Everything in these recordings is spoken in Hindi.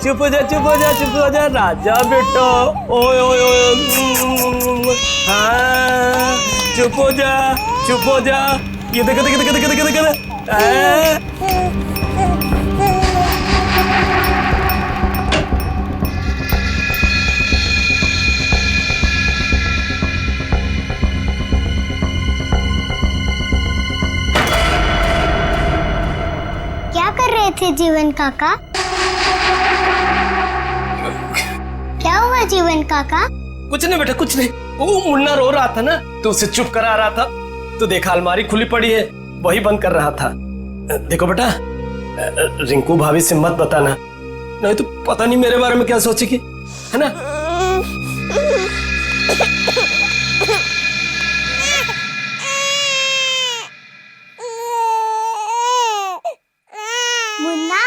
चुप हो जा, चुप हो जा, चुप हो जा राजा बेटा। ओए ओए ओए, हाँ चुप हो जा, चुप हो जा। ये देख देख देख देख देख देख। क्या कर रहे थे जीवन काका? क्या हुआ जीवन काका? कुछ नहीं बेटा, कुछ नहीं। वो मुन्ना रो रहा था ना, तो उसे चुप करा रहा था। तो देखा अलमारी खुली पड़ी है, वही बंद कर रहा था। देखो बेटा, रिंकू भाभी से मत बताना, नहीं तो पता नहीं मेरे बारे में क्या सोचेगी, है ना? मुन्ना,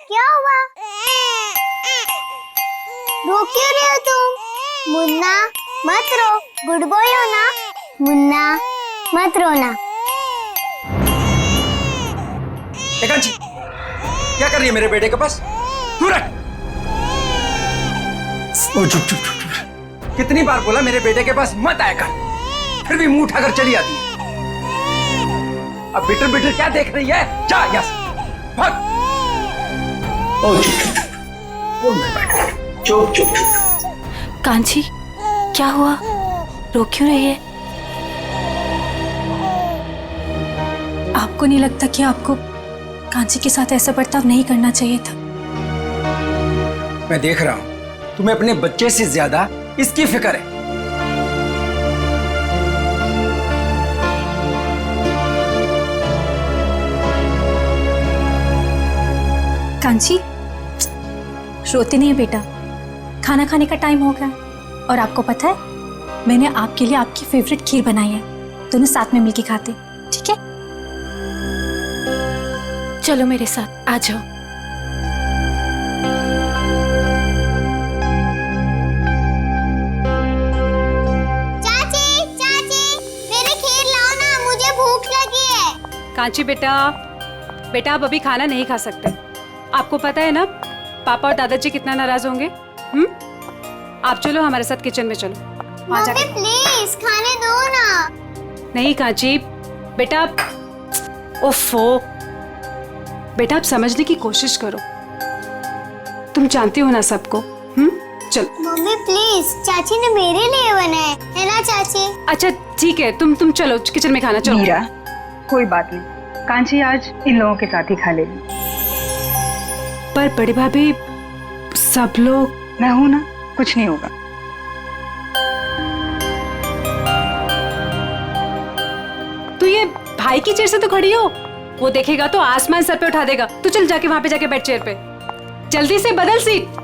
क्या हुआ? रो क्यों रहे हो तुम? मुन्ना, मत रो, गुड बॉय हो ना? मुन्ना, मत रोना। कांची, क्या कर रही है मेरे बेटे के पास? तू रख। चुप चुप चुप चुप। कितनी बार बोला मेरे बेटे के पास मत आया कर, फिर भी मुंह उठाकर चली आती है। अब बिटर बिटर क्या देख रही है? जा यहाँ से, भाग। चुप चुप चुप। कांची, क्या हुआ? रो क्यों रही है? आपको नहीं लगता कि आपको कांची के साथ ऐसा बर्ताव नहीं करना चाहिए था? मैं देख रहा हूं तुम्हें अपने बच्चे से ज्यादा इसकी फिक्र है। कांची, रोते नहीं बेटा, खाना खाने का टाइम हो गया। और आपको पता है, मैंने आपके लिए आपकी फेवरेट खीर बनाई है, दोनों साथ में मिलके खाते, ठीक है? चलो मेरे साथ, आ जाओ। चाची, चाची, मेरे खीर लाओ ना, मुझे भूख लगी है। कांची बेटा, बेटा आप अभी खाना नहीं खा सकते। आपको पता है ना पापा और दादाजी कितना नाराज होंगे। आप चलो हमारे साथ किचन में चलो। मम्मी प्लीज खाने दो ना। नहीं कांची बेटा, ओफो बेटा, आप समझने की कोशिश करो, तुम जानती हो ना सबको। चलो मम्मी प्लीज, चाची ने मेरे लिए बनाए है ना चाची? अच्छा ठीक है, तुम चलो किचन में खाना। चलो मीरा, कोई बात नहीं, कांची आज इन लोगों के साथ ही खा लेगी। पर बड़ी भाभी, सब लोग। मैं हूं ना, कुछ नहीं होगा। तू ये भाई की चेयर से तो खड़ी हो, वो देखेगा तो आसमान सर पे उठा देगा। तू चल जाके वहां पे जाके बैठ चेयर पे, जल्दी से बदल सीट।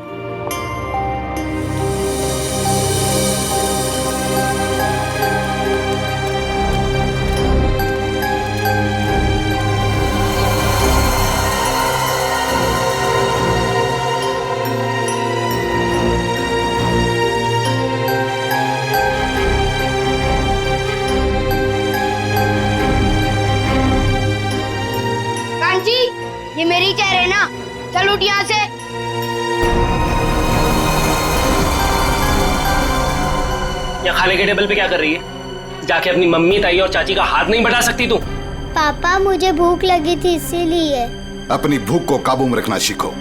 ये मेरी चेयर है ना, चल उठ यहाँ से। यहाँ खाने के टेबल पे क्या कर रही है? जाके अपनी मम्मी, ताई और चाची का हाथ नहीं बढ़ा सकती तू? पापा, मुझे भूख लगी थी इसीलिए। अपनी भूख को काबू में रखना सीखो।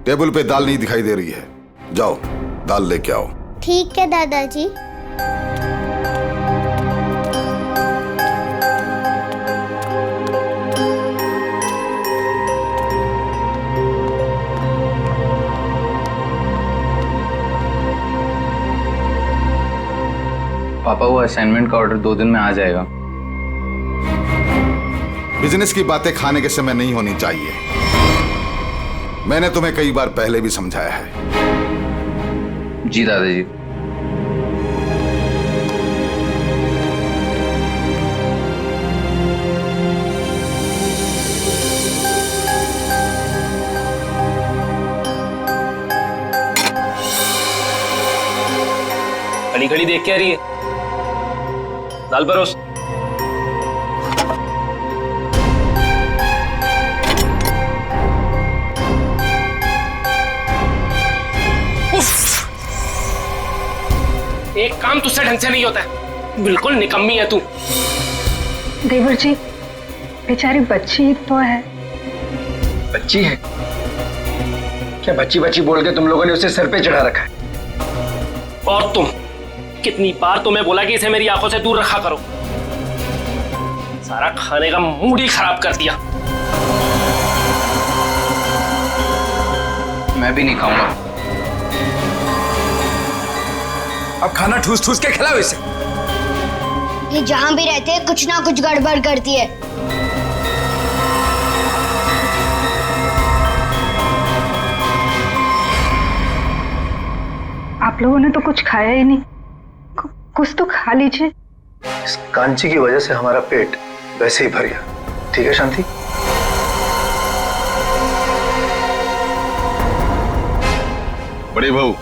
टेबल पे दाल नहीं दिखाई दे रही है, जाओ दाल लेके आओ। ठीक है दादाजी। पापा, वो असाइनमेंट का ऑर्डर 2 दिन में आ जाएगा। बिजनेस की बातें खाने के समय नहीं होनी चाहिए। मैंने तुम्हें कई बार पहले भी समझाया है। जी दादाजी। खड़ी खड़ी देख के आ रही है, दाल परोस। काम तुझसे ढंग से नहीं होता है। बिल्कुल निकम्मी है तू। देवर जी, बेचारी बच्ची तो है। बच्ची है क्या? बच्ची बच्ची बोल के तुम लोगों ने उसे सर पे चढ़ा रखा है। और तुम, कितनी बार तुम्हें बोला कि इसे मेरी आंखों से दूर रखा करो। सारा खाने का मूड ही खराब कर दिया। मैं भी नहीं खाऊंगा। अब खाना ठूस ठूस के खिलाओ इसे। ये जहाँ भी रहते हैं कुछ ना कुछ गड़बड़ करती है। आप लोगों ने तो कुछ खाया ही नहीं, कुछ तो खा लीजिए। इस कांची की वजह से हमारा पेट वैसे ही भर गया। ठीक है शांति? बड़ी बहू,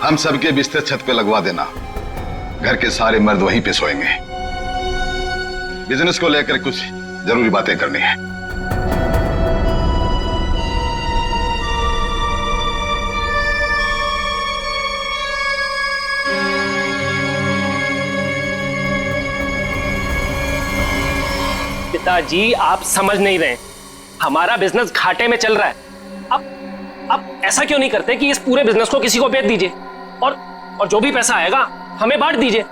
हम सबके बिस्तर छत पे लगवा देना। घर के सारे मर्द वहीं पे सोएंगे। बिजनेस को लेकर कुछ जरूरी बातें करनी है। पिताजी, आप समझ नहीं रहे, हमारा बिजनेस घाटे में चल रहा है। अब ऐसा क्यों नहीं करते कि इस पूरे बिजनेस को किसी को बेच दीजिए और जो भी पैसा आएगा हमें बांट दीजिए।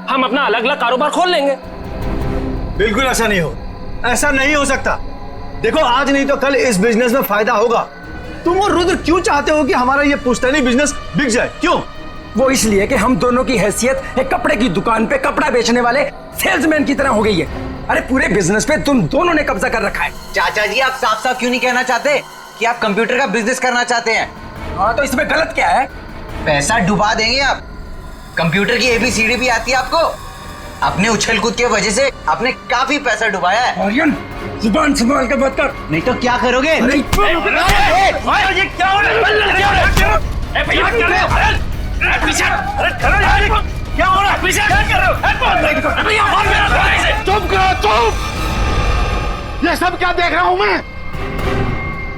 हम अपना अलग अलग कारोबार खोल लेंगे। बिल्कुल ऐसा नहीं हो, ऐसा नहीं हो सकता। देखो, आज नहीं तो कल इस बिजनेस में फायदा होगा। तुम और रुद्र क्यों चाहते हो कि हमारा ये पुश्तैनी बिजनेस बिक जाए? क्यों? वो इसलिए कि हम दोनों की हैसियत एक कपड़े की दुकान पे कपड़ा बेचने वाले सेल्समैन की तरह हो गई है। अरे पूरे बिजनेस पे तुम दोनों ने कब्जा कर रखा है। चाचा जी, आप साफ साफ क्यों नहीं कहना चाहते कि आप कंप्यूटर का बिजनेस करना चाहते हैं? हाँ, तो इसमें गलत क्या है? पैसा डुबा देंगे आप। कंप्यूटर की ABCD भी आती है आपको? अपने उछल कूद के वजह से आपने काफी पैसा डुबाया है। आर्यन, जुबान संभाल कर बात कर। नहीं तो क्या करोगे? चुप करो, चुप! ये सब क्या देख रहा हूं मैं?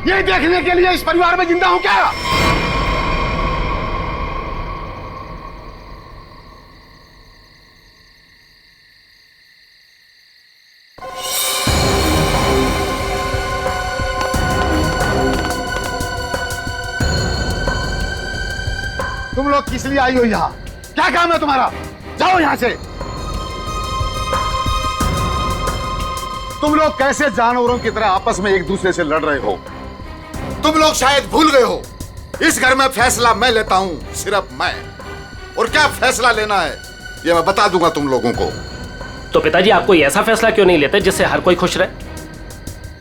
ये देखने के लिए इस परिवार में जिंदा हूं क्या? तुम लोग किस लिए आई हो यहाँ? क्या काम है तुम्हारा? जाओ यहाँ से। तुम लोग कैसे जानवरों की तरह आपस में एक दूसरे से लड़ रहे हो? तुम लोग शायद भूल गए हो, इस घर में फैसला मैं लेता हूं, सिर्फ मैं। और क्या फैसला लेना है ये मैं बता दूंगा तुम लोगों को। तो पिताजी, आप कोई ऐसा फैसला क्यों नहीं लेते जिससे हर कोई खुश रहे?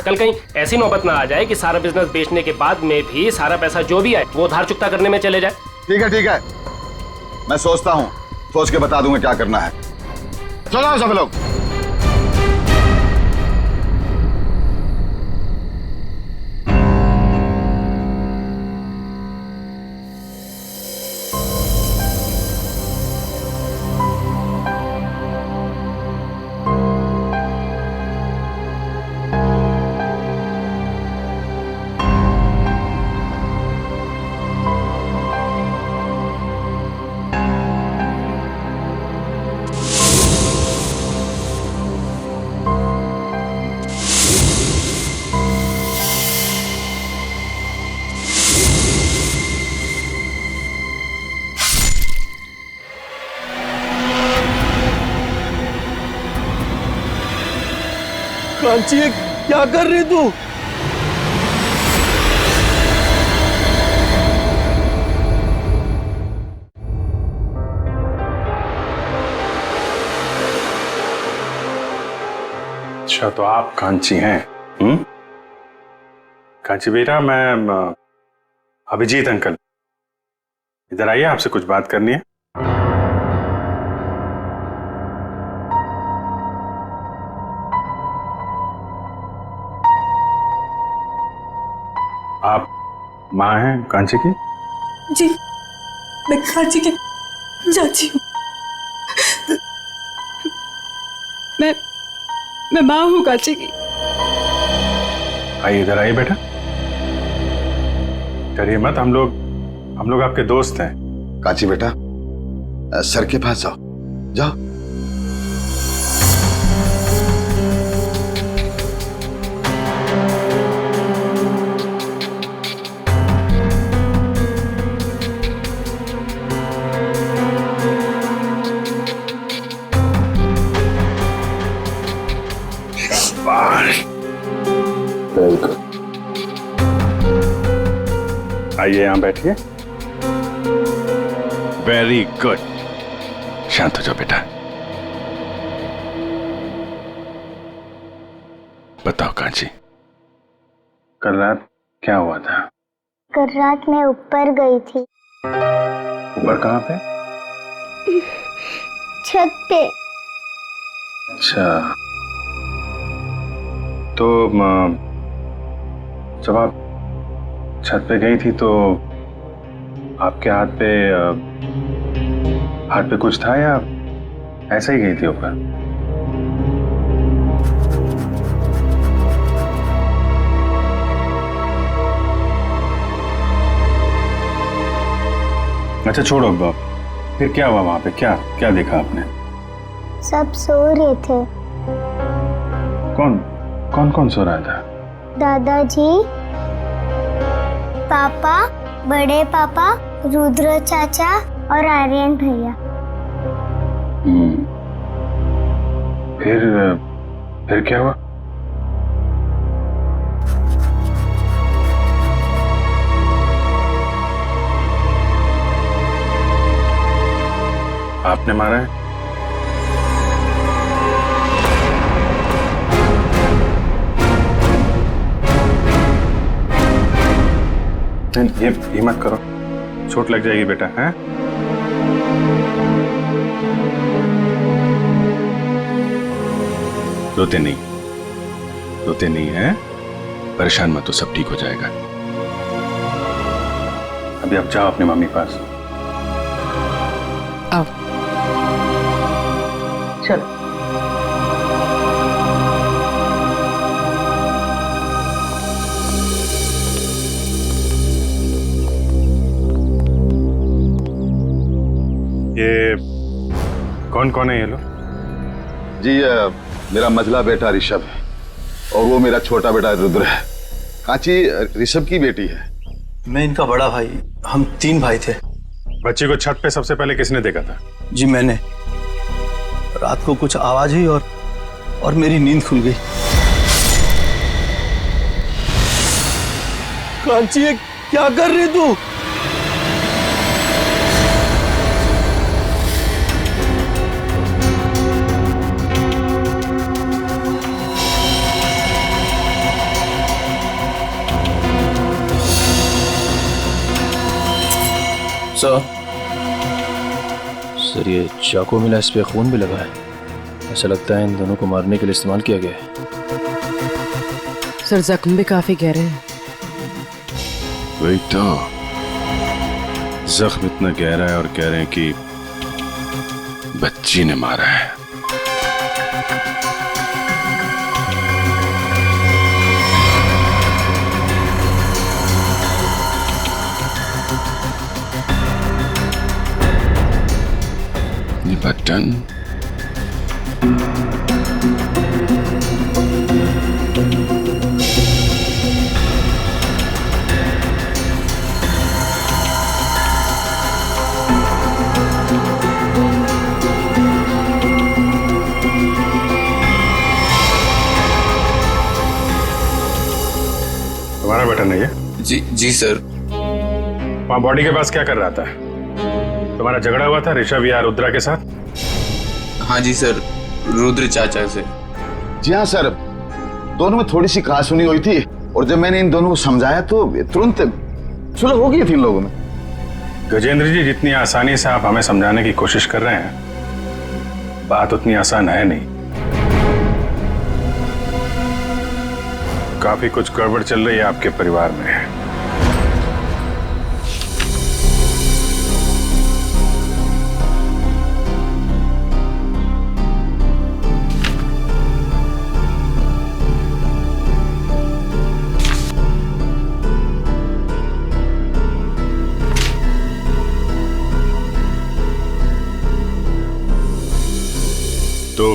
कल कहीं ऐसी नौबत ना आ जाए कि सारा बिजनेस बेचने के बाद में भी सारा पैसा जो भी आए वो उधार चुकता करने में चले जाए। ठीक है, ठीक है, मैं सोचता हूं, सोच के बता दूंगा क्या करना है। चलो सब लोग। कांची, क्या कर रही तू? अच्छा, तो आप कांची हैं? कांची बेटा, मैं अभिजीत अंकल, इधर आइए, आपसे कुछ बात करनी है। आप माँ हैं कांची की? जी, मैं कांची की चाची हूँ। मैं माँ हूँ कांची की। आइए, इधर आइए बेटा, डरिए मत, हम लोग आपके दोस्त हैं। कांची बेटा, सर के पास जाओ, जाओ। बिल्कुल। आइए यहाँ बैठिए। Very good. शांत हो जाओ बेटा। बताओ कांची, कल रात क्या हुआ था? कल रात मैं ऊपर गई थी। ऊपर कहाँ पे? छत पे। अच्छा, तो जब आप छत पे गई थी तो आपके हाथ पे कुछ था या ऐसे ही गई थी ऊपर? अच्छा छोड़ो, फिर क्या हुआ वहां पे? क्या क्या देखा आपने? सब सो रहे थे। कौन सो रहा था? दादाजी, पापा, बड़े पापा, रुद्र चाचा और आर्यन भैया। फिर क्या हुआ? आपने मारा है? ये मत करो, चोट लग जाएगी बेटा। हैं? रोते नहीं हैं? परेशान मत हो, सब ठीक हो जाएगा। अभी आप जाओ अपने मम्मी के पास। आओ। चलो। ये कौन है ये लोग? जी मेरा मझला बेटा ऋषभ है और वो मेरा छोटा बेटा रुद्र है। कांची ऋषभ की बेटी है। मैं इनका बड़ा भाई। हम 3 भाई थे। बच्ची को छत पे सबसे पहले किसने देखा था? जी मैंने। रात को कुछ आवाज हुई और मेरी नींद खुल गई। कांची ये क्या कर रही तू? सर ये चाकू मिला, इस पे खून भी लगा है। ऐसा लगता है इन दोनों को मारने के लिए इस्तेमाल किया गया है। सर जख्म भी काफी गहरे हैं। वही तो, जख्म इतना गहरा है और कह रहे हैं कि बच्ची ने मारा है। ये बटन तुम्हारा बटन है ये? जी सर। वहां बॉडी के पास क्या कर रहा था? तुम्हारा झगड़ा हुआ था ऋषभ या रुद्रा के साथ? हाँ जी सर, रुद्र चाचा से। जी हाँ सर, दोनों में थोड़ी सी कहासुनी हुई थी और जब मैंने इन दोनों को समझाया तो तुरंत सुलह हो गई थी इन लोगों में। गजेंद्र जी, जितनी आसानी से आप हमें समझाने की कोशिश कर रहे हैं, बात उतनी आसान है नहीं। काफी कुछ गड़बड़ चल रही है आपके परिवार में।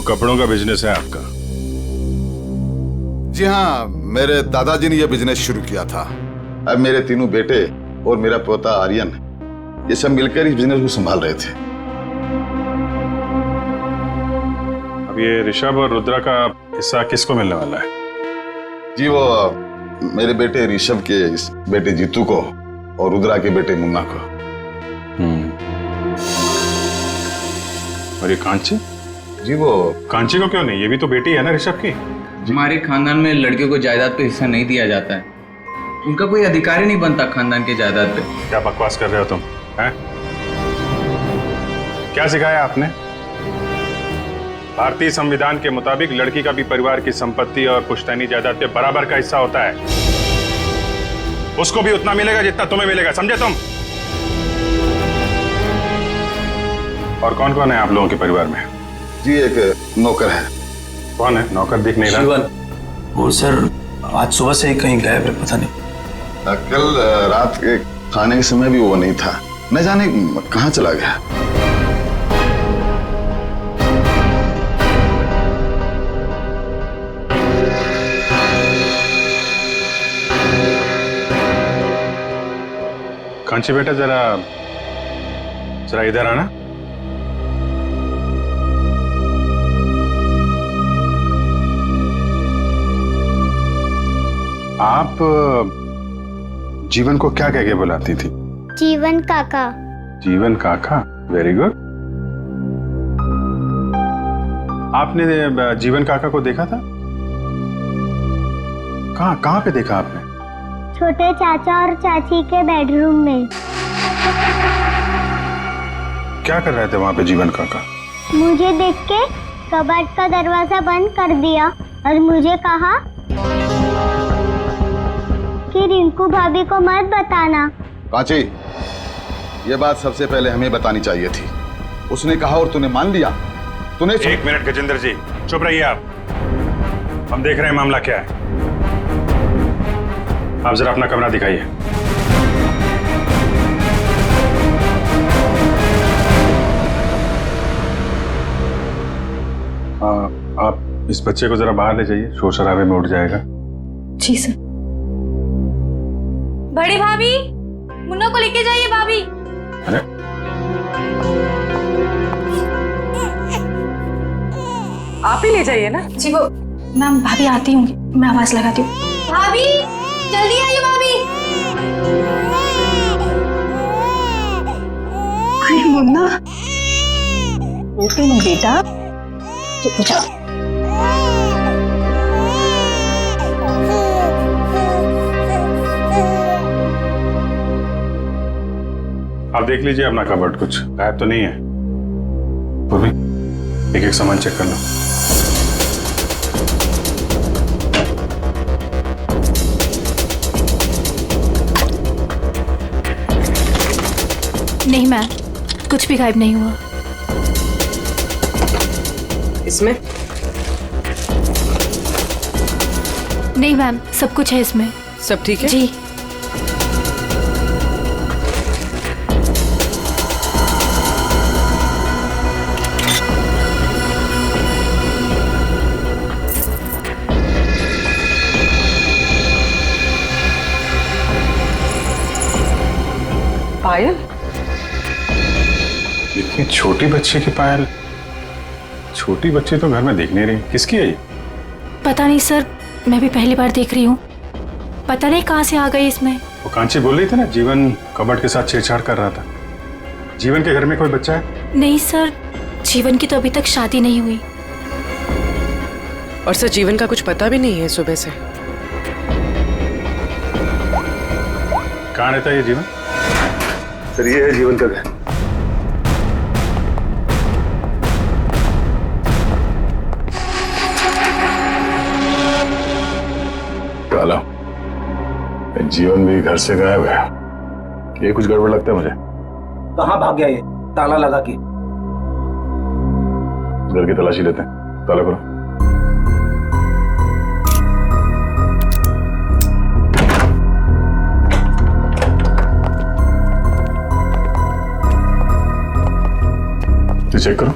कपड़ों का बिजनेस है आपका? जी हाँ, मेरे दादाजी ने यह बिजनेस शुरू किया था। अब मेरे तीनों बेटे और मेरा पोता आर्यन ये सब मिलकर इस बिजनेस को संभाल रहे थे। अब ये ऋषभ और रुद्रा का हिस्सा किसको मिलने वाला है? जी वो मेरे बेटे ऋषभ के बेटे जीतू को और रुद्रा के बेटे मुन्ना को। और ये कांची? जी वो कांची को क्यों नहीं? ये भी तो बेटी है ना ऋषभ की। हमारे खानदान में लड़कियों को जायदाद पे हिस्सा नहीं दिया जाता है। उनका कोई अधिकार ही नहीं बनता खानदान के जायदाद पे। क्या बकवास कर रहे हो तुम हैं? क्या सिखाया आपने? भारतीय संविधान के मुताबिक लड़की का भी परिवार की संपत्ति और पुश्तैनी जायदाद पे बराबर का हिस्सा होता है। उसको भी उतना मिलेगा जितना तुम्हें मिलेगा, समझे तुम? और कौन कौन है आप लोगों के परिवार में? जी एक नौकर है। कौन है नौकर? दिख नहीं रहा। जीवन, वो सर आज सुबह से ही कहीं गायब है, पता नहीं। कल रात के खाने के समय भी वो नहीं था, न जाने कहाँ चला गया। कांची बेटा जरा इधर आना। आप जीवन को क्या कह के बुलाती थी? जीवन काका। जीवन काका, वेरी गुड। आपने जीवन काका को देखा था? कहाँ पे देखा आपने? छोटे चाचा और चाची के बेडरूम में। क्या कर रहे थे वहां पे जीवन काका? मुझे देख के कबर्ड का दरवाजा बंद कर दिया और मुझे कहा कि रिंकू भाभी को मत बताना। कांची, ये बात सबसे पहले हमें बतानी चाहिए थी। उसने कहा और तूने मान लिया। तूने एक मिनट गजेंद्र जी, चुप रहिए आप। हम देख रहे हैं मामला क्या है। आप जरा अपना कमरा दिखाइए। आप इस बच्चे को जरा बाहर ले जाइए, शोर शराबे में उठ जाएगा। जी सर। बड़ी भाभी, मुन्ना को लेके जाइए भाभी। अरे आप ही ले जाइए ना। जी वो मैम, भाभी आती होंगी, मैं आवाज लगाती हूँ। भाभी जल्दी आइए भाभी। अरे मुन्ना, बेटा चुप हो जाओ। आप देख लीजिए अपना कबर्ड, कुछ गायब तो नहीं है। वो भी एक एक सामान चेक कर लो। नहीं मैम, कुछ भी गायब नहीं हुआ। इसमें? नहीं मैम, सब कुछ है इसमें। सब ठीक है? जी। पायल? इतनी छोटी बच्ची की पायल? छोटी बच्ची तो घर में देख नहीं रही, किसकी है ये? पता नहीं सर, मैं भी पहली बार देख रही हूँ। पता नहीं कहाँ से आ गई इसमें। वो कांची बोल रही थी ना, जीवन कबर्ड के साथ छेड़छाड़ कर रहा था। जीवन के घर में कोई बच्चा है? नहीं सर, जीवन की तो अभी तक शादी नहीं हुई। और सर जीवन का कुछ पता भी नहीं है सुबह से। कहाँ रहता है ये जीवन? सर ये है जीवन का घर। काला, जीवन भी घर से गायब है। ये कुछ गड़बड़ लगता है मुझे। कहाँ भाग गया ये ताला लगा के? घर की तलाशी लेते हैं, ताला करो। चेक करो।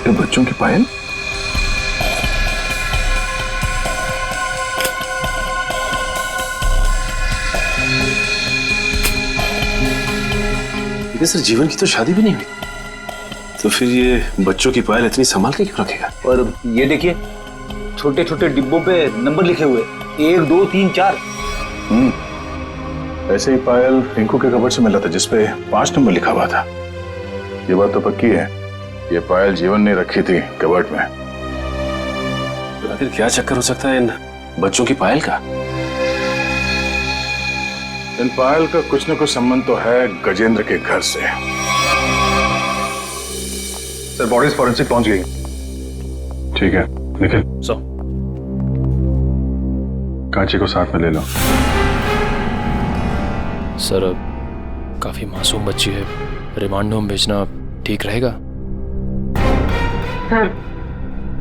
छोटे बच्चों की पायल? लेकिन सर जीवन की तो शादी भी नहीं हुई, तो फिर ये बच्चों की पायल इतनी संभाल के क्यों रखेगा? और ये देखिए छोटे छोटे डिब्बों पे नंबर लिखे हुए, 1 2 3 4। ऐसे ही पायल रिंकू के कबर्ड से मिला था जिसपे 5 नंबर लिखा हुआ था। ये बात तो पक्की है, ये पायल जीवन ने रखी थी कबर्ड में। तो आखिर क्या चक्कर हो सकता है इन बच्चों की पायल का? इन पायल का कुछ न कुछ संबंध तो है गजेंद्र के घर से। सर बॉडीज फॉरेंसिक पहुंच गई। ठीक है निखिल, सो कांची को साथ में ले लो। सर काफी मासूम बच्ची है, रिमांड होम भेजना ठीक रहेगा?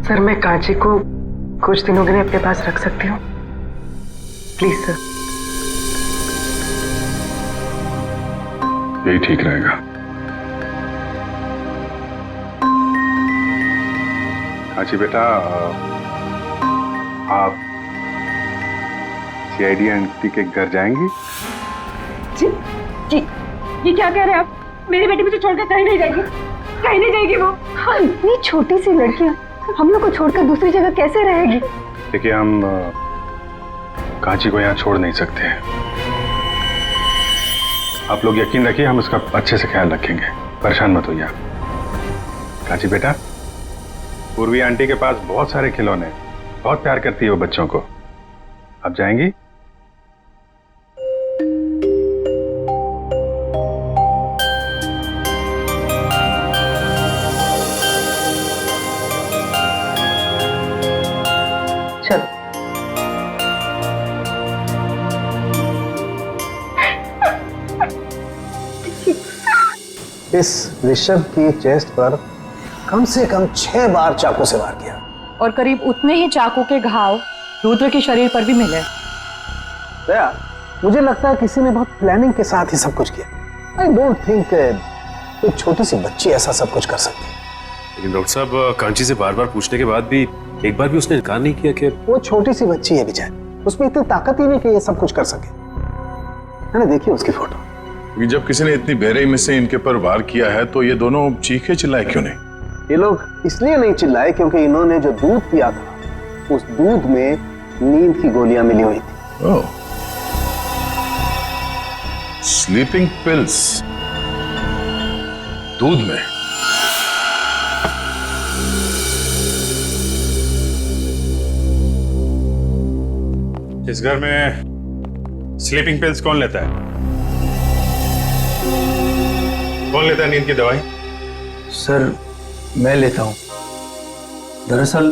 सर मैं कांची को कुछ दिनों के लिए अपने पास रख सकती हूँ, प्लीज सर। यही ठीक रहेगा। कांची बेटा, आप सीआईडी आंटी के घर जाएंगी? जी ये क्या कह रहे हैं आप? मेरी बेटी मुझे छोड़कर कहीं नहीं जाएगी, कहीं नहीं जाएगी वो। हाँ इतनी छोटी सी लड़कियां हम लोग को छोड़कर दूसरी जगह कैसे रहेगी? देखिए हम कांची को यहाँ छोड़ नहीं सकते। आप लोग यकीन रखिए, हम उसका अच्छे से ख्याल रखेंगे, परेशान मत होइए आप। कांची बेटा, पूर्वी आंटी के पास बहुत सारे खिलौने, बहुत प्यार करती है वो बच्चों को। आप जाएंगी? चलो इस ऋषभ की चेस्ट पर कम से कम 6 बार चाकू से वार किया, और करीब उतने ही चाकू के घाव रुद्र के शरीर पर भी मिले। दया, मुझे लगता है किसी ने बहुत प्लानिंग के साथ ही सब कुछ किया। आई डोंट थिंक एक छोटी सी बच्ची ऐसा सब कुछ कर सकती है। लेकिन डॉक्टर साहब कांची से बार बार पूछने के बाद भी एक बार भी उसने इनकार नहीं किया कि वो छोटी सी बच्ची है बेचारी, उसमें इतनी ताकत ही नहीं कि ये सब कुछ कर सके, है ना? देखिए उसकी फोटो। जब किसी ने इतनी बेरहमी से इनके पर वार किया है तो ये दोनों चीखे चिल्लाए क्यों नहीं? ये लोग इसलिए नहीं चिल्लाए क्योंकि इन्होंने जो दूध पिया था उस दूध में नींद की गोलियां मिली हुई थी। ओह, स्लीपिंग पिल्स दूध में। इस घर में स्लीपिंग पिल्स कौन लेता है? कौन लेता है नींद की दवाई? सर मैं लेता हूँ। दरअसल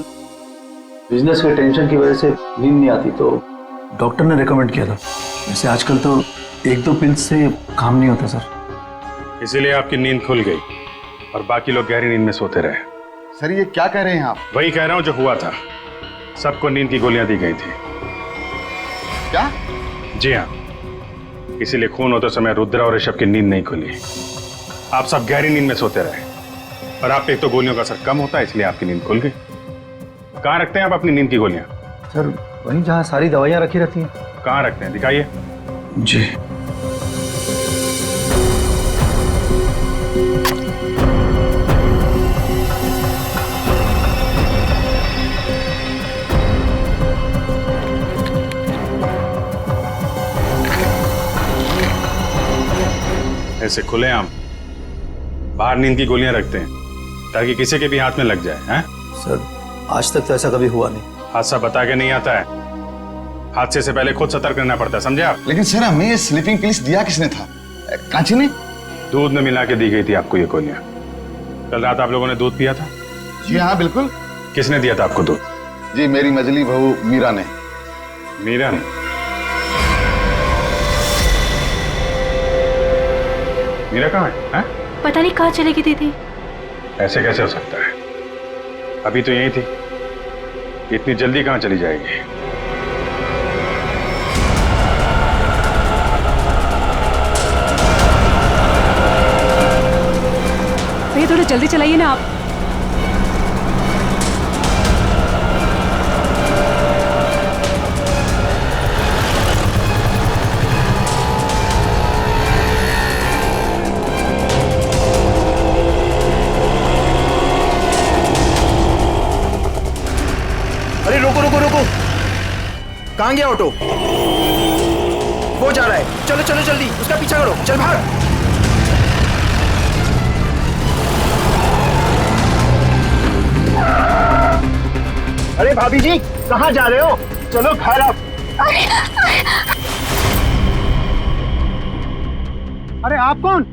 बिजनेस के टेंशन की वजह से नींद नहीं आती तो डॉक्टर ने रेकमेंड किया था। वैसे आजकल तो 1-2 पिल्स से काम नहीं होता सर। इसीलिए आपकी नींद खुल गई और बाकी लोग गहरी नींद में सोते रहे। सर ये क्या कह रहे हैं आप? वही कह रहा हूं जो हुआ था। सबको नींद की गोलियां दी गई थी। क्या? जी हाँ, इसीलिए खून होते समय रुद्रा और ऋषभ की नींद नहीं खुली। आप सब गहरी नींद में सोते रहे और आप पे एक तो गोलियों का असर कम होता है, इसलिए आपकी नींद खुल गई। कहाँ रखते हैं आप अपनी नींद की गोलियां? सर वहीं जहाँ सारी दवाइयाँ रखी रहती हैं। कहाँ रखते हैं, दिखाइए। जी ऐसे खुलेआम बाहर नींद की गोलियां रखते हैं ताकि किसी के भी हाथ में लग जाए। हैं? सर आज तक तो ऐसा कभी हुआ नहीं। हादसा बता के नहीं आता है, हादसे से पहले खुद सतर्क रहना पड़ता है, समझे आप? लेकिन सर हमें ये स्लीपिंग पिल्स दिया किसने था? कांची ने? दूध में मिला के दी गई थी आपको ये गोलियां। कल रात आप लोगों ने दूध पिया था? जी हाँ बिल्कुल। किसने दिया था आपको दूध? जी मेरी मजली बहू मीरा ने। मीरा ने? मीरा कहाँ है? पता नहीं कहाँ चली गई दीदी। ऐसे कैसे हो सकता है? अभी तो यही थी, इतनी जल्दी कहाँ चली जाएगी? भैया थोड़ा जल्दी चलाइए ना आप। कहाँ गया ऑटो? वो जा रहा है, चलो चलो जल्दी, उसका पीछा करो, चल भाग। अरे भाभी जी कहाँ जा रहे हो? चलो घर आप। अरे आप कौन?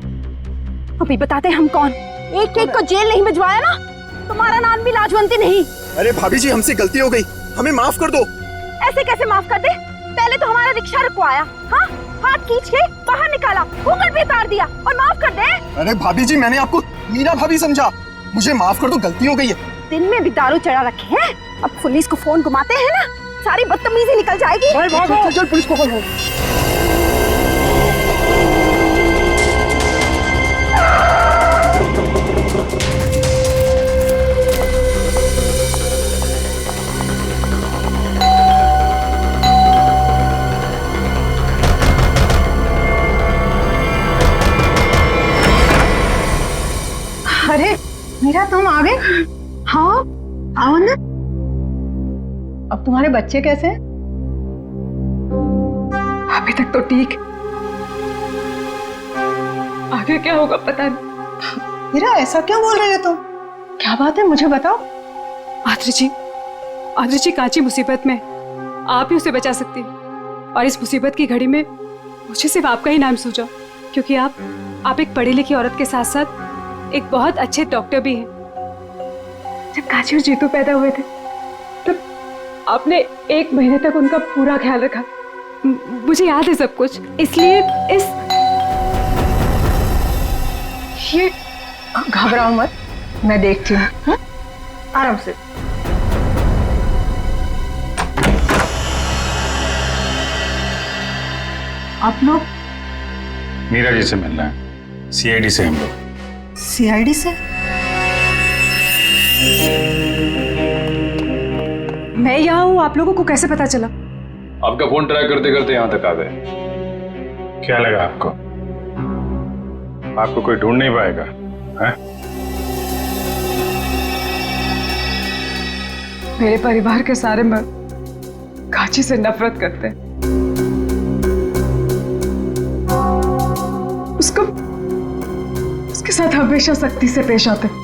अभी बताते हम कौन। एक एक को जेल नहीं भिजवाया ना, तुम्हारा नाम भी लाजवंती नहीं। अरे भाभी जी हमसे गलती हो गई, हमें माफ कर दो। ऐसे कैसे माफ कर दे? पहले तो हमारा रिक्शा रुकवाया, हाँ, हाथ खींच के बाहर निकाला, ऊपर भी उतार दिया और माफ कर दे। अरे भाभी जी मैंने आपको मीना भाभी समझा, मुझे माफ कर दो, गलती हो गई है। दिन में भी दारू चढ़ा रखे हैं, अब पुलिस को फोन घुमाते हैं ना, सारी बदतमीजी निकल जाएगी। चल चल पुलिस को फोन। अरे मीरा तुम आ गए? हाँ आओ ना। अब तुम्हारे बच्चे कैसे हैं? अभी तक तो ठीक, आगे क्या होगा पता नहीं। मीरा ऐसा क्यों बोल रहे हो तुम? क्या बात है मुझे बताओ। आद्री जी कांची मुसीबत में, आप ही उसे बचा सकती हैं। और इस मुसीबत की घड़ी में मुझे सिर्फ आपका ही नाम सूझा, क्योंकि आप एक पढ़ी लिखी औरत के साथ साथ एक बहुत अच्छे डॉक्टर भी हैं। जब कांची और जीतू पैदा हुए थे तब आपने 1 महीने तक उनका पूरा ख्याल रखा। मुझे याद है सब कुछ, इसलिए ये घबराओ मत, मैं देखती हूँ, हाँ? आराम से। आप लोग मीरा जी से मिलना है, सीआईडी से हम लोग। सीआईडी से? मैं यहाँ हूँ, आप लोगों को कैसे पता चला? आपका फोन ट्राई करते करते यहाँ तक आ गए। क्या लगा आपको? आपको कोई ढूंढ नहीं पाएगा, हैं? मेरे परिवार के सारे मर्द कांची से नफरत करते हैं। उसके साथ हमेशा सख्ती से पेश आते हैं,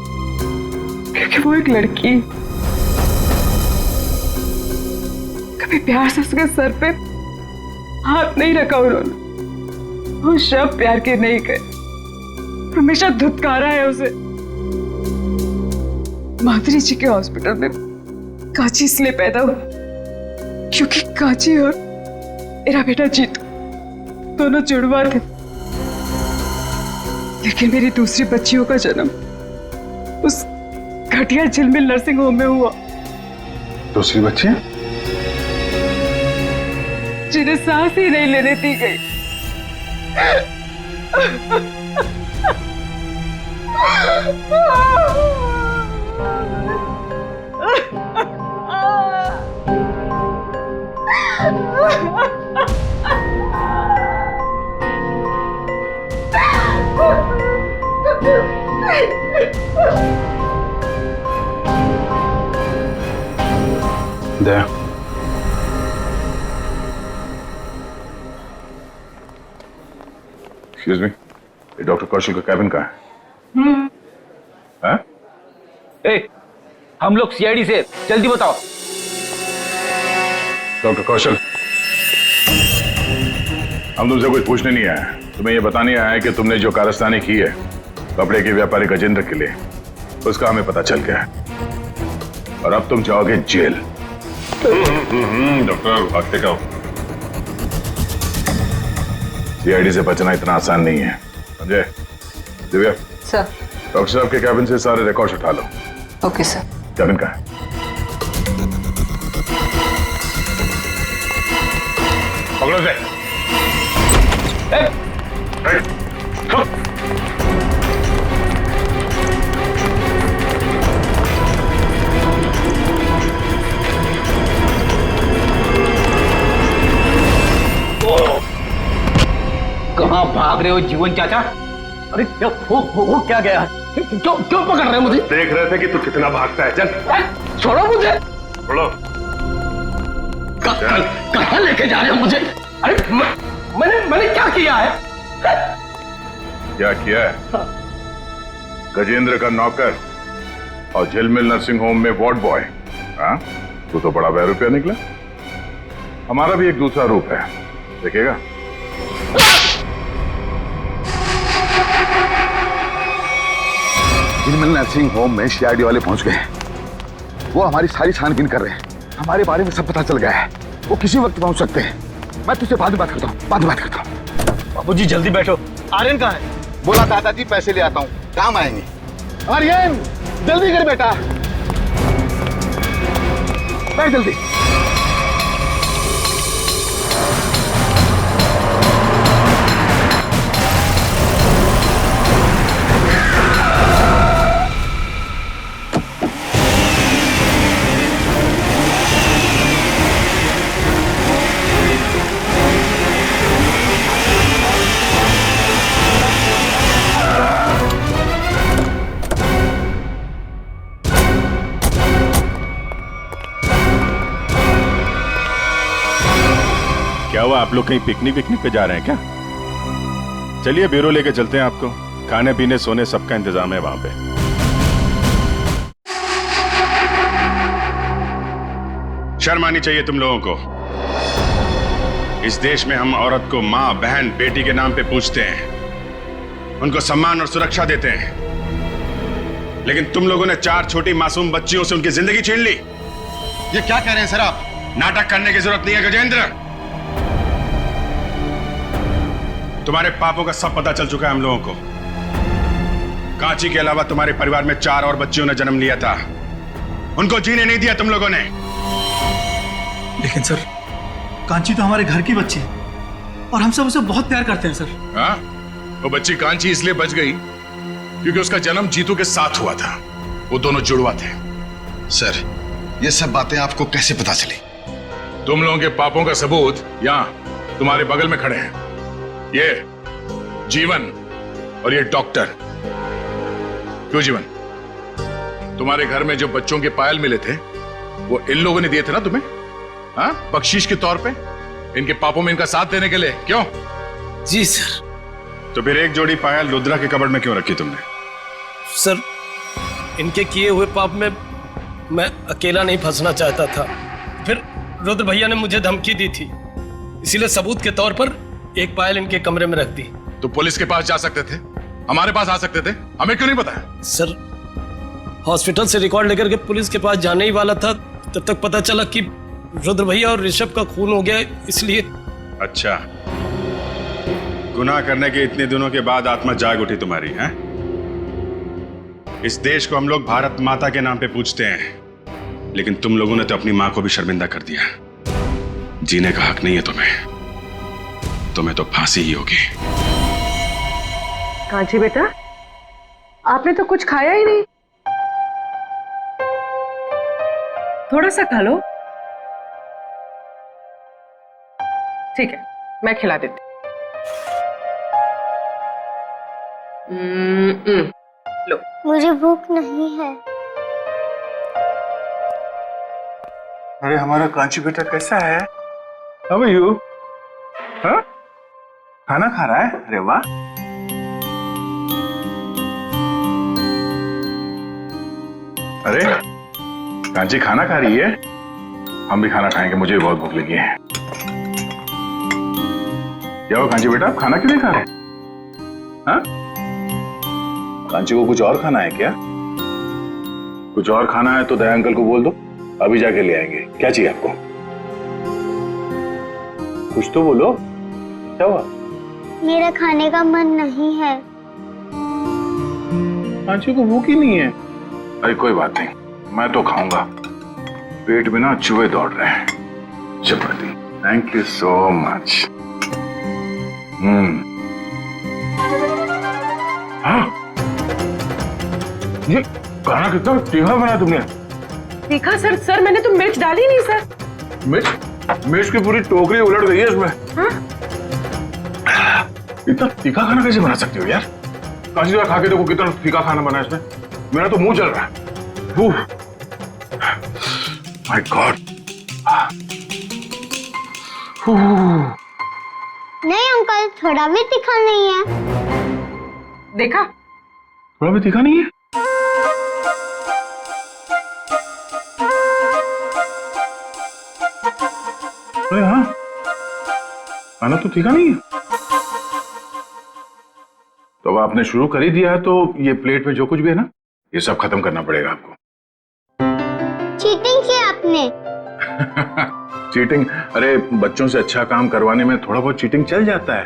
क्योंकि वो एक लड़की है। कभी प्यार से उसके सर पे हाथ नहीं रखा उन्होंने, वो शब्द प्यार के नहीं कहे, हमेशा धुतकारा है उसे। माधुरी जी के हॉस्पिटल में कांची इसलिए पैदा हुआ क्योंकि कांची और मेरा बेटा जीतू दोनों जुड़वा थे, लेकिन मेरी दूसरी बच्चियों का जन्म उस घटिया झिलमिल नर्सिंग होम में हुआ। दूसरी बच्चियां? जिन्हें सांस ही नहीं लेने दी गई। दया, एक्सक्यूज मी, ये डॉक्टर कौशल का कैबिन कहाँ है? हाँ? हम लोग सीआईडी से, जल्दी बताओ। डॉक्टर कौशल, हम तुमसे कुछ पूछने नहीं आए, तुम्हें यह बताने आया है कि तुमने जो कारस्तानी की है कपड़े के व्यापारी गजेंद्र के लिए, उसका हमें पता चल गया है और अब तुम जाओगे जेल। डॉक्टर भागते का सीआईडी से बचना इतना आसान नहीं है, समझे? दिव्या सर, डॉक्टर साहब के कैबिन से सारे रिकॉर्ड्स उठा लो। Okay sir. कैबिन का है? पकड़ो से। कहाँ भाग रहे हो जीवन चाचा? अरे क्या हो क्या गया? क्यों पकड़ रहे हैं मुझे? देख रहे थे कि तू कितना भागता है। चल छोड़ो मुझे। छोड़ो। कल कहाँ लेके जा रहे हो मुझे? अरे मैंने क्या किया है? क्या किया है? गजेंद्र का नौकर और झिलमिल नर्सिंग होम में वार्ड बॉय। हाँ, तू तो बड़ा बहरूपिया निकला। हमारा भी एक दूसरा रूप है, देखेगा? झिलमिल नर्सिंग होम में सीआईडी वाले पहुंच गए। वो हमारी सारी छानबीन कर रहे हैं। हमारे बारे में सब पता चल गया है। वो किसी वक्त पहुंच सकते हैं। मैं तुझसे बाद में बात करता हूँ, बाद में बात करता हूँ। बाबूजी जल्दी बैठो, आर्यन कहाँ है? बोला दादाजी पैसे ले आता हूँ, काम आएंगे। आर्यन जल्दी कर बेटा, बैठ जल्दी। क्या हुआ, आप लोग कहीं पिकनिक पे जा रहे हैं क्या? चलिए ब्यूरो लेके चलते हैं आपको। खाने पीने सोने सबका इंतजाम है वहां पे। शर्म आनी चाहिए तुम लोगों को। इस देश में हम औरत को माँ, बहन, बेटी के नाम पे पूछते हैं, उनको सम्मान और सुरक्षा देते हैं। लेकिन तुम लोगों ने 4 छोटी मासूम बच्चियों से उनकी जिंदगी छीन ली। ये क्या कह रहे हैं सर आप? नाटक करने की जरूरत नहीं है गजेंद्र। तुम्हारे पापों का सब पता चल चुका है हम लोगों को। कांची के अलावा तुम्हारे परिवार में 4 और बच्चियों ने जन्म लिया था। उनको जीने नहीं दिया तुम लोगों ने। लेकिन सर, कांची तो हमारे घर की बच्ची है और हम सब उसे बहुत प्यार करते हैं सर। हाँ, वो बच्ची कांची इसलिए बच गई क्योंकि उसका जन्म जीतू के साथ हुआ था। वो दोनों जुड़वा थे। सर, ये सब बातें आपको कैसे पता चली? तुम लोगों के पापों का सबूत यहाँ तुम्हारे बगल में खड़े हैं। ये जीवन और ये डॉक्टर। क्यों जीवन, तुम्हारे घर में जो बच्चों के पायल मिले थे वो इन लोगों ने दिए थे ना तुम्हें? हाँ, बख्शीश के तौर पे, इनके पापों में इनका साथ देने के लिए। क्यों? जी सर। तो फिर एक जोड़ी पायल रुद्रा के कबड़ में क्यों रखी तुमने? सर, इनके किए हुए पाप में मैं अकेला नहीं फंसना चाहता था। फिर रुद्र भैया ने मुझे धमकी दी थी, इसीलिए सबूत के तौर पर एक पायल इनके कमरे में रख दी। तो पुलिस के पास जा सकते थे, हमारे पास आ सकते थे, हमें क्यों नहीं बताया? सर, हॉस्पिटल से रिकॉर्ड लेकर के पुलिस के पास जाने ही वाला था, तब तक पता चला कि रुद्र भैया और ऋषभ का खून हो गया, इसलिए। अच्छा, गुनाह करने के इतने दिनों के बाद आत्मा जाग उठी तुम्हारी, हैं? इस देश को हम लोग भारत माता के नाम पे पूजते हैं, लेकिन तुम लोगों ने तो अपनी मां को भी शर्मिंदा कर दिया। जीने का हक नहीं है तुम्हें तो फांसी ही होगी। कांची बेटा, आपने तो कुछ खाया ही नहीं। थोड़ा सा खा लो। ठीक है, मैं खिला देती। लो। मुझे भूख नहीं है। अरे हमारा कांची बेटा कैसा है? How are you? हाँ? खाना खा रहा है? अरे वाह। अरे कांची खाना खा रही है? हम भी खाना खाएंगे, मुझे भी बहुत भूख लगी है। क्या हुआ कांची बेटा, आप खाना क्यों नहीं खा रहे? हाँ? कांची को कुछ और खाना है क्या? कुछ और खाना है तो दया अंकल को बोल दो, अभी जाके ले आएंगे। क्या चाहिए आपको? कुछ तो बोलो, क्या हुआ? मेरा खाने का मन नहीं है। कांची को भूख ही नहीं है। अरे कोई बात नहीं, मैं तो खाऊंगा। पेट में ना चूहे दौड़ रहे हैं। चपाती, थैंक यू सो मच। हाँ, ये खाना कितना तीखा बना तुमने? तीखा सर? सर मैंने तो मिर्च डाली नहीं सर। मिर्च की पूरी टोकरी उलट गई है इसमें। हाँ? इतना तीखा खाना कैसे बना सकते हो यार? काशी जरा खा के देखो कितना तीखा खाना बना है इसमें। मेरा तो मुंह जल रहा है। My God. नहीं अंकल, थोड़ा भी तीखा नहीं है। देखा? थोड़ा भी तीखा नहीं है? अरे हाँ, खाना तो तीखा नहीं है। तो अब आपने शुरू कर ही दिया है तो ये प्लेट में जो कुछ भी है ना, ये सब खत्म करना पड़ेगा आपको। चीटिंग की आपने। चीटिंग? अरे बच्चों से अच्छा काम करवाने में थोड़ा बहुत चीटिंग चल जाता है।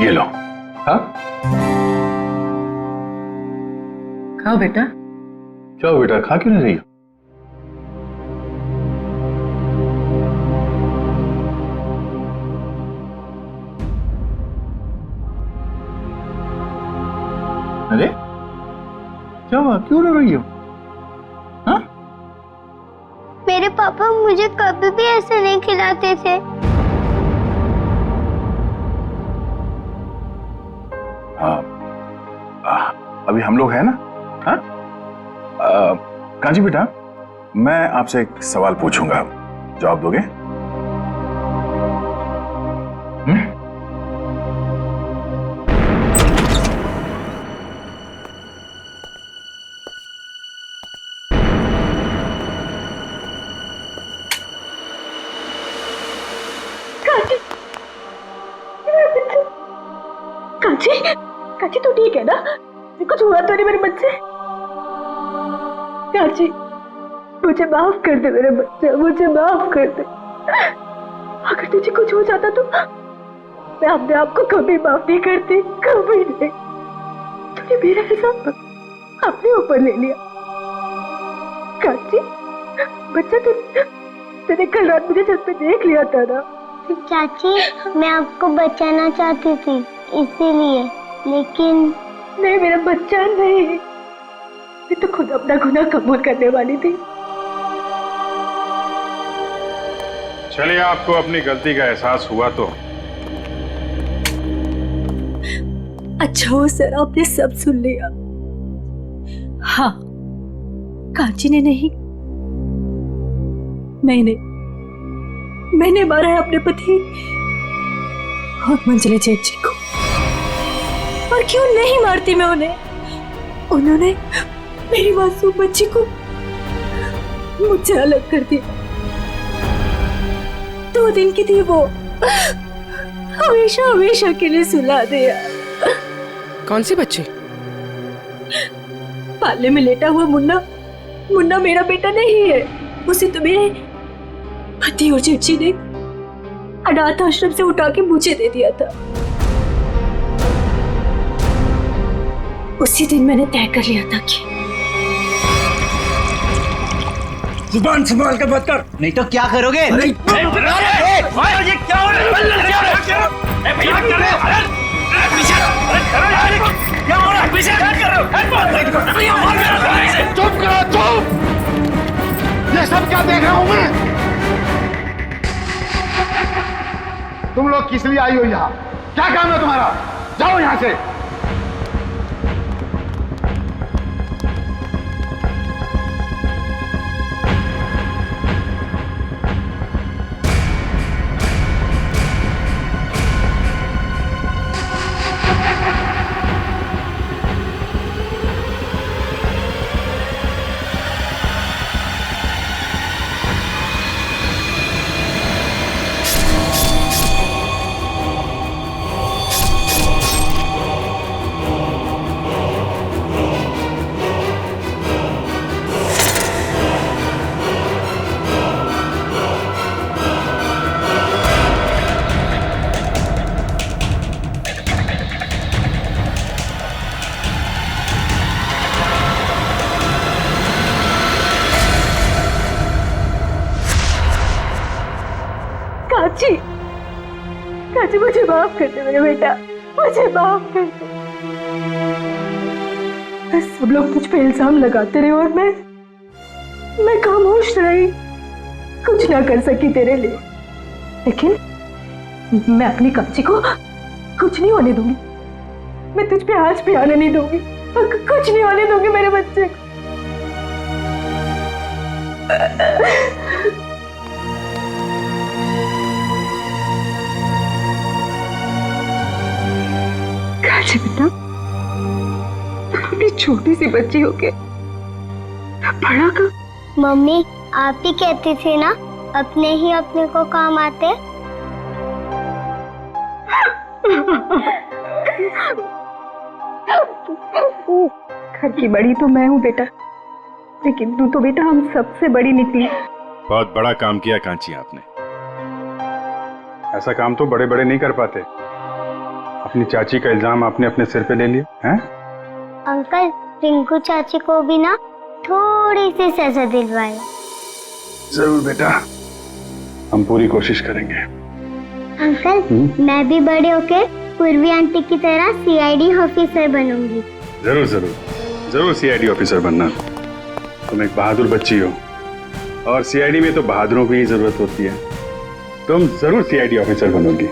ये लो। हाँ खाओ बेटा। जाओ बेटा, खा क्यों नहीं रही हो? अरे क्या हुआ, क्यों रो रही हो? हाँ? मेरे पापा मुझे कभी भी ऐसे नहीं खिलाते थे। हाँ, अभी हम लोग हैं ना? हाँ? कांची बेटा, मैं आपसे एक सवाल पूछूंगा, जवाब दोगे? कांची, कांची तू ठीक है ना? कुछ हुआ तो नहीं मेरे बच्चे? कांची, मुझे माफ कर दे मेरे बच्चे, मुझे माफ कर दे। अगर तुझे कुछ हो जाता तो मैं अपने आप को कभी माफ नहीं करती, कभी नहीं। तूने मेरा हिसाब अपने ऊपर ले लिया। कांची, बच्चा तूने कल रात मुझे छत पे देख लिया था ना? चाची, मैं आपको बचाना चाहती थी इसीलिए, लेकिन नहीं मेरा बच्चा नहीं, मैं तो खुद अपना गुनाह कबूल करने वाली थी। चलिए, आपको अपनी गलती का एहसास हुआ तो अच्छा हो सर, आपने सब सुन लिया। हाँ, कांची ने नहीं, मैंने मारा है अपने पति और मंजले जेठ जी को। और क्यों नहीं मारती मैं उन्हें? उन्होंने मेरी मासूम बच्ची को मुझसे अलग कर दिया। 2 दिन की थी वो, हमेशा हमेशा के लिए सुला दिया। कौन सी बच्ची? पाले में लेटा हुआ मुन्ना। मुन्ना मेरा बेटा नहीं है, उसे तो मेरे पति और जेठ जी ने अनाथ आश्रम से उठा के मुझे दे दिया था। उसी दिन मैंने तय कर लिया था कि जुबान संभाल कर बात कर, नहीं तो क्या करोगे? ये क्या हो रहा है? चुप करो, चुप! ये सब क्या देख रहा हूं मैं? तुम लोग किस लिए आई हो यहाँ? क्या काम है तुम्हारा? जाओ यहाँ से। कांची, मुझे माफ कर दे मेरे बेटा, मुझे माफ कर दे। सब लोग तुझ पे इल्जाम लगाते रहे और मैं खामोश रही, कुछ ना कर सकी तेरे लिए। लेकिन मैं अपनी कांची को कुछ नहीं होने दूंगी। मैं तुझ पे आज भी आने नहीं दूंगी, कुछ नहीं होने दूंगी मेरे बच्चे को। कांची बेटा, अपनी छोटी सी बच्ची होके बड़ा का। मम्मी आप ही कहती थी ना अपने ही अपने को काम आते। घर की बड़ी तो मैं हूँ बेटा, लेकिन तू तो बेटा हम सबसे बड़ी निकली। बहुत बड़ा काम किया कांची आपने। ऐसा काम तो बड़े बड़े नहीं कर पाते। अपनी चाची का इल्जाम आपने अपने सिर पे ले लिया हैं? अंकल रिंकू चाची को भी ना थोड़ी सी सजा दिलवाए। जरूर बेटा, हम पूरी कोशिश करेंगे। अंकल मैं भी बड़े होके पूर्वी आंटी की तरह सीआईडी ऑफिसर बनूंगी। जरूर जरूर जरूर सीआईडी ऑफिसर बनना। तुम एक बहादुर बच्ची हो और सीआईडी में तो बहादुरों की ही जरूरत होती है। तुम जरूर सीआईडी ऑफिसर बनोगी।